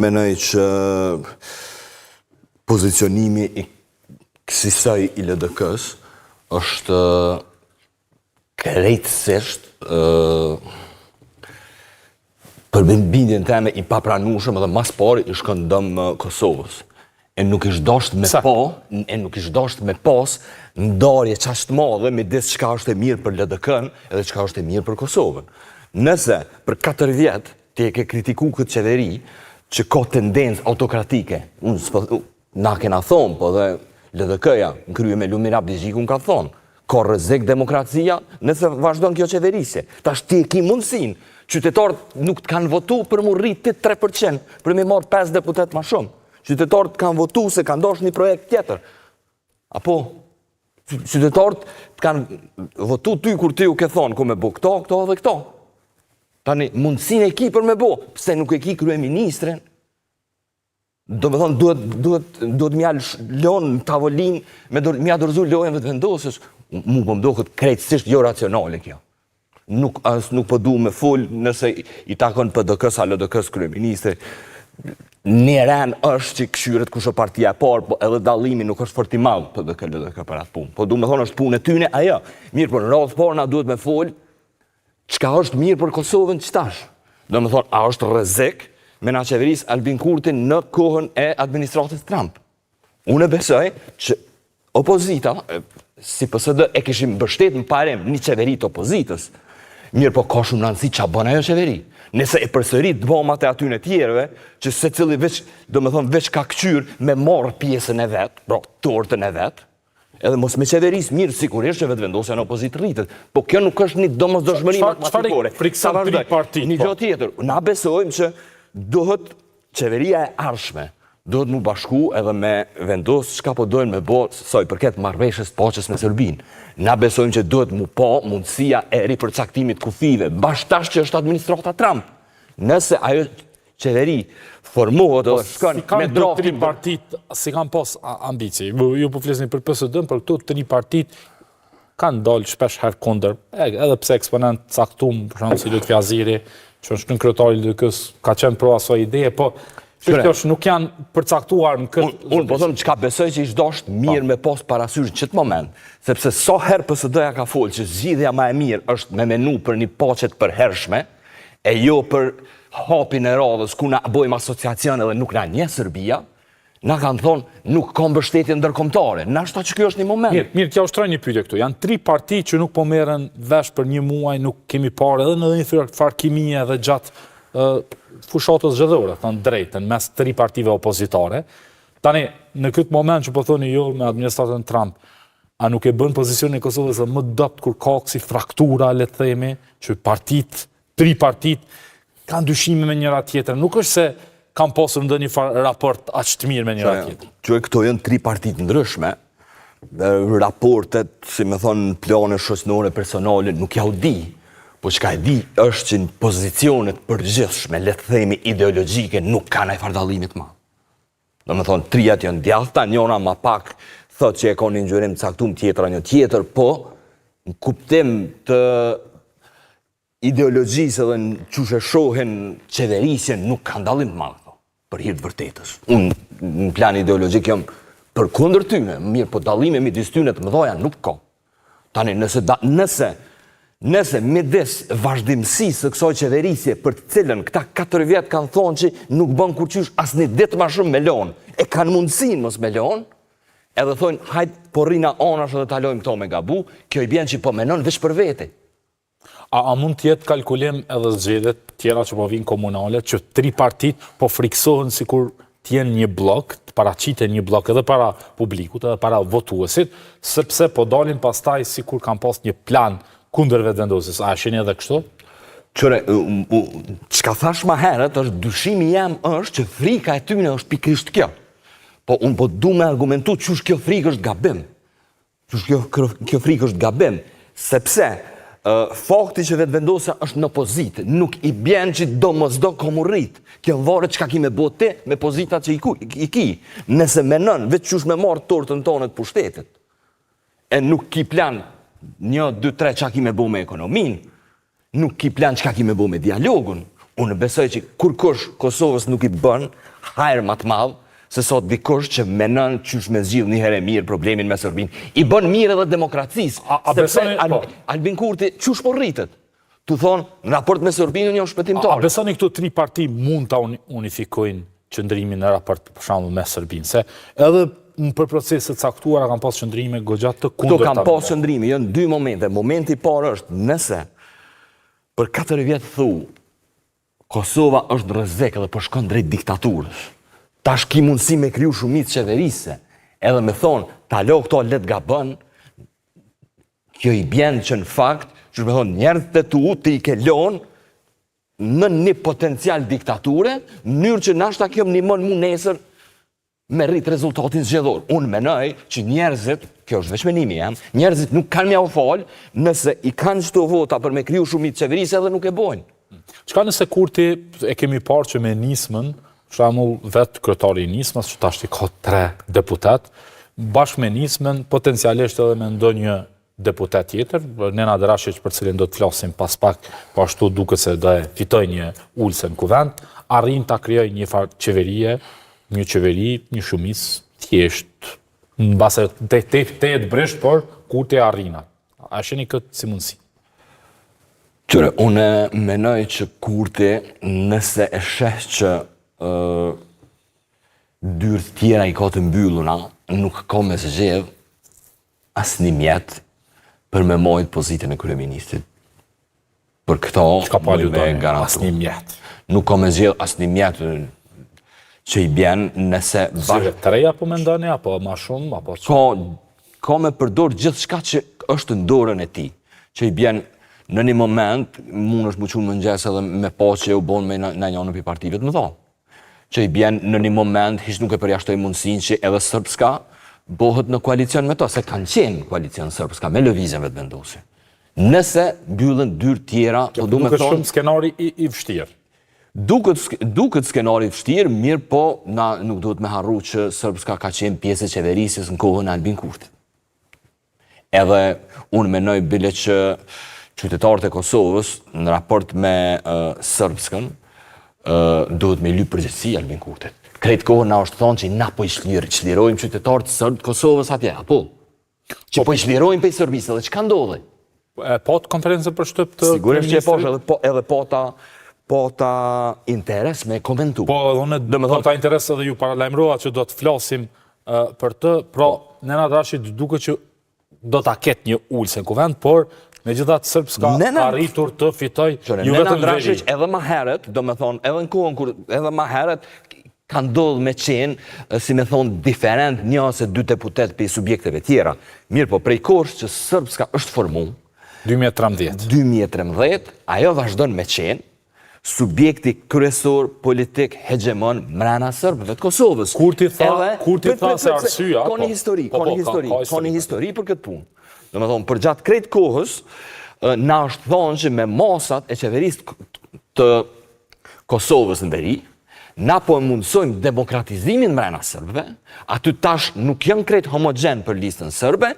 Menoj që pozicionimi i kësaj i LDK-s është krejtësisht për bindjen teme i papranueshëm dhe mas pari i shkëndëm Kosovës. E nuk ishtë dosht me pas ndarje qashtë madhe midis çka është e mirë për LDK-n edhe çka është e mirë për Kosovën. Nëse për 4 vjet ti e ke kritiku këtë qeveri që ka tendencë autokratike, na kena thonë, po dhe LDK-ja në krye me Lumira Bizhikun ka thonë, ka rrezik demokracia nëse vazhdon kjo qeverisje. Tash ti e ki mundësin, qytetarët nuk të kanë votu për mu rritit 3%, për me marë 5 deputet ma shumë. Qytetarët kanë votu se kanë dosh një projekt tjetër. Apo, qytetarët kanë votu ty kur ty u ke thonë, ku me bo këto dhe këto. Tani, mundësin e ki për me bo, pse nuk e ki kryeministrin, do me thonë, duhet mja lonë në tavolin, mja dorëzu lojën dhe të vendosës, mu po mdo këtë krejtësisht jo racionale kjo. Nuk po du me full nëse i takon PDK-s a LDK-s kryeministri. Një ren është që këshyret kush o partia e parë, edhe dallimi nuk është fort i madh PDK për atë punë. Po du me thonë është punë e tyne, ajo. Mirë, por në radhë parë na duhet me full, çka është mirë për Kosovën qëtash. Do me thonë, a është rrezik me na qeveris Albin Kurtin në kohën e administratës Trump. Unë besoj që opozita, si PSD, e kishim mbështet në parem një qeveri të opozitës. Mirë, po ka shumë rëndësi ç'a bën ajo qeveri. Nëse e përsërit dëbomat e atyre tjerëve, që secili veç, do me thonë, veç ka këqyr me marrë pjesën e vet, pra tortën e vet, edhe mos me qeveris mirë sigurisht që vetë vendosja në opozitë rritet. Po kjo nuk është një domosdoshmëri matematikore. Një gjë tjetër, na besojmë që duhet qeveria e ardhshme, duhet mu bashku edhe me vendos çka po dojnë me bo soi përket marrëveshjes paqes me Serbinë. Na besojmë që duhet mu pa mundësia e ripërcaktimit kufive, bashkëtash që është administrata Trump. Nëse ajo qeveri formohet dhe shkon me draftin... Tri partit si kanë pas ambici. Ju po flisni për PSD-n, për këto tri partit kanë dalë shpesh herë kundër, edhe pse eksponent caktum, për shembull si Lutfi Aziri, që është në kryetari i LDK-s, ka qenë pro asoj ideje, po Shqiptosh nuk janë përcaktuar në këtë... Unë po thonë çka besoj që ishtë dosht mirë me pas parasysh në qëtë moment, sepse so herë PSD-ja ka folë që zgjidhja ma e mirë është me menu për një paqet përhershme, e jo për hapin e radhës ku na bojmë asociacion edhe nuk na nje Serbia, na kanë thonë nuk ka mbështetje ndërkombëtare. Na shta që kjo është një moment. Mirë, t'ja ushtroj një pyetje këtu. Janë 3 parti që nuk po merren vesh për një muaj, nuk kemi parë edhe në një farë kimie edhe gjatë fushatës zgjedhore, thënë drejtën, mes 3 partive opozitare. Tani, në këtë moment që po thoni jo me administratën Trump, a nuk e bën pozicionin e Kosovës më dopt kur ka si fraktura, le të themi, që 3 partit kanë dyshime me njëra tjetër. Nuk është se kanë pasur ndonjë raport aq të mirë me njëra tjetër. Që këto janë 3 partit ndryshme, raportet, si me thonë, plane shoqënore personale, nuk ja u di. Po çka e di është që në pozicionet përgjithshme, le të themi ideologjike, nuk ka ndonjë farë dallimi të madh. Do me thonë, 3 janë djathta, njëra ma pak thotë që e ka një ngjyrim caktuar, tjetra një tjetër, po në kuptim të ideologjisë dhe në çush e shohin qeverisjen nuk ka dallim të madh, për hir të vërtetës. Unë në plan ideologjik jam përkundër tyne, mirë, po dallime midis tyne të mëdha nuk ka. Tani nëse midis vazhdimësisë së kësaj qeverisje për të cilën këta 4 vjet kanë thonë që nuk bën kurqysh asnjë ditë më shumë me lon, e kanë mundësinë mos me lon, edhe thonë hajt po rrina anash dhe talojmë këto me gabu, kjo i bjen që po menon veç për vete. A mund të jetë kalkulim edhe zgjedhjet tjera që po vinë komunale, që 3 partit po friksohen sikur të jenë një blok, të paraqiten një blok edhe para publikut, edhe para votuesit, sepse po dalin pastaj sikur kanë pas një plan kundër vetëvendosjes. A shihni edhe kështu? Qëre, çka thash më herët, është dyshimi jam është që frika e tyne është pikërisht kjo. Po unë po du me argumentu qysh kjo frikë është gabim. Kjo frikë është gabim, sepse fakti që vetëvendosja është në pozitë, nuk i bjen që domosdo komu rrit. Kjo varet çka ki me bote me pozita që i ki. Nëse menon, veç qysh me marrë tortën tonë të pushtetit, e nuk ki plan 1, 2, 3 çka ki me bo me ekonomin, nuk ki plan çka ki me bo me dialogun. Unë besoj që kur kush Kosovës nuk i bën hajër më të madh se sot dikush që menon qysh me zgjidh një herë mirë problemin me Serbinë. I bën mirë edhe demokracisë. Albin Kurti qysh po rritet? Tu thonë, në raport me Serbinë një shpëtimtar. A besoni këto 3 parti mund ta unifikojnë qëndrimin në raport për shembull me Serbinë? Se edhe për procese të caktuara kanë pas qëndrime goxha të kundërta. Këto kanë pas qëndrime, janë 2 momente. Momenti i parë është nëse për 4 vjet thu Kosova është në rrezik edhe po shkon drejt diktaturës. Tash ki mundësi me kriju shumicë qeverise, edhe me thonë, ta lo këto let gabën, kjo i bjen që në fakt, që me thonë, njerët të tu të i ke lonë në një potencial diktature, mënyrë që nashta kjo më nimon mu nesër me rrit rezultatin zgjedhor. Unë menoj që njerëzit, kjo është veç menimi jam, njerëzit nuk kanë mja u falë nëse i kanë qëto vota për me kriju shumicë qeverise edhe nuk e bojnë. Çka nëse Kurti e kemi parë që me nismën, për shembull vetë kryetari i nismës, që tash ka 3 deputet, bashkë me nismën potencialisht edhe me ndonjë deputet tjetër, Nenad Drašić për cilin do të flasim pas pak, po ashtu duket se do e fitoj një ulse në kuvend, arrin ta krijoj një farë qeverie, një qeveri, një shumicë thjesht, mbase te brisht, por Kurti arrinat. A sheni këtë si mundësi? Qëre, unë menoj që Kurti nëse e sheh që dyrë tjera i ka të mbylluna, nuk ka me zgjedh asë një mjetë për me mojt pozitën e kryeministit. Për këto, me garantu. Asë një mjetë. Nuk ka me zgjedh asë një mjetë që i bjen nëse bashkë. Si 3 apo me ndani, apo ma shumë, apo që? Ka me përdor gjithë shka që është në dorën e ti, që i bjen në një moment, mund është më qunë më njësë edhe me po që u bon me në një për partive të më dha. Që i bjen në një moment, hiç nuk e përjashtoj mundësin që edhe Srpska bohet në koalicion me to, se kanë qenë koalicion Srpska me lëvizjen vetë vendosi. Nëse mbyllën dyrë tjera, po du me thonë... Duket shumë skenari i vështirë. Duket skenari i vështirë, mirë po, na nuk duhet me harru që Srpska ka qenë pjesë e qeverisjes në kohën e Albin Kurtit. Edhe unë menoj bile që qytetarët e Kosovës, në raport me Srpskën, duhet me lyp përgjithësi Albin Kurtit. Kretë kohën na është thonë që na po i çlirojmë qytetarët Sërbë Kosovës atje, apo? Që po i çlirojmë pe Serbisë, dhe çka ndodhi? Po të konferencën për shtyp të... Sigurisht që e poshë, edhe po ta interes me komentu. Po, po ta interes edhe ju paralajmërova që do të flasim për të, pra Nenad Drašić duket që do ta ketë një ulse në kuvend, por megjithatë Srpska arritur të fitoj ju vetëm veri. Edhe më herët, do me thonë, edhe në kohën kur edhe më herët ka ndodhur me qenë, si me thonë, diferent një ose 2 deputet për subjekteve tjera. Mirë po, prej kohës që Srpska është formu, 2013, ajo vazhdon me qenë subjekti kryesor politik hegemon mrena Sërbëve të Kosovës. Kurti tha se arsyeja. Ka një histori për këtë punë. Do me thonë, për gjatë krejt kohës, na është thonë që me masat e qeverisë të Kosovës në veri, na po e mundësojmë demokratizimin mrena Sërbëve, aty tash nuk janë krejt homogen për listën Sërbe,